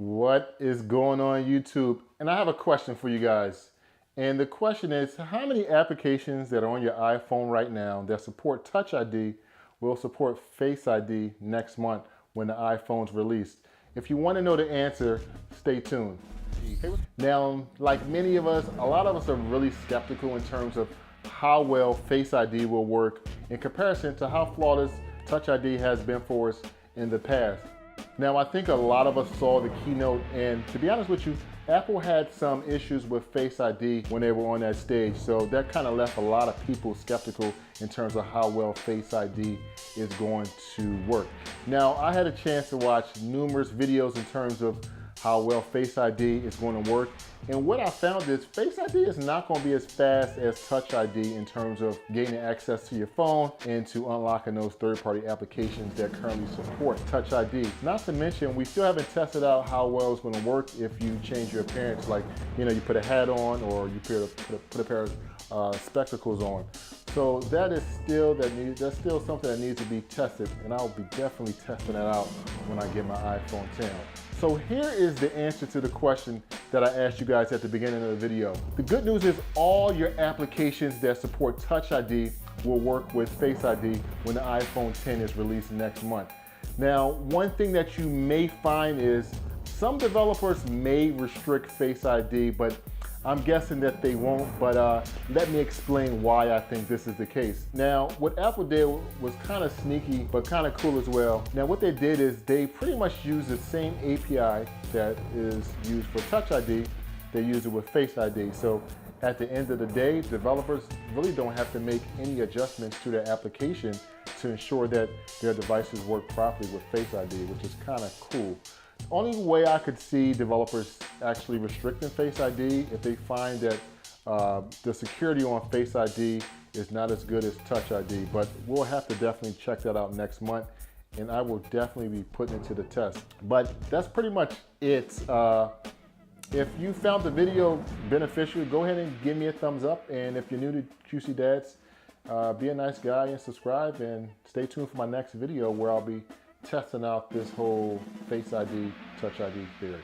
What is going on YouTube? And I have a question for you guys. And the question is, how many applications that are on your iPhone right now that support Touch ID will support Face ID next month when the iPhone's released? If you want to know the answer, stay tuned. Now, like many of us, a lot of us are really skeptical in terms of how well Face ID will work in comparison to how flawless Touch ID has been for us in the past. Now, I think a lot of us saw the keynote, and to be honest with you, Apple had some issues with Face ID when they were on that stage, so that kind of left a lot of people skeptical in terms of how well Face ID is going to work. Now, I had a chance to watch numerous videos in terms of how well Face ID is going to work, and what I found is Face ID is not going to be as fast as Touch ID in terms of gaining access to your phone and to unlocking those third-party applications that currently support Touch ID. Not to mention, we still haven't tested out how well it's going to work if you change your appearance, like, you know, you put a hat on or you put a pair of spectacles on. So that is still that's still something that needs to be tested, and I'll be definitely testing that out when I get my iPhone 10. So here is the answer to the question that I asked you guys at the beginning of the video. The good news is all your applications that support Touch ID will work with Face ID when the iPhone 10 is released next month. Now, one thing that you may find is some developers may restrict Face ID, but I'm guessing that they won't, but let me explain why I think this is the case. Now, what Apple did was kind of sneaky, but kind of cool as well. Now, what they did is they pretty much used the same API that is used for Touch ID, they use it with Face ID. So at the end of the day, developers really don't have to make any adjustments to their application to ensure that their devices work properly with Face ID, which is kind of cool. Only way I could see developers actually restricting Face ID if they find that the security on Face ID is not as good as Touch ID, but we'll have to definitely check that out next month, and I will definitely be putting it to the test. But that's pretty much it. If you found the video beneficial, go ahead and give me a thumbs up, and if you're new to QC Dads, be a nice guy and subscribe, and stay tuned for my next video where I'll be testing out this whole Face ID, Touch ID theory.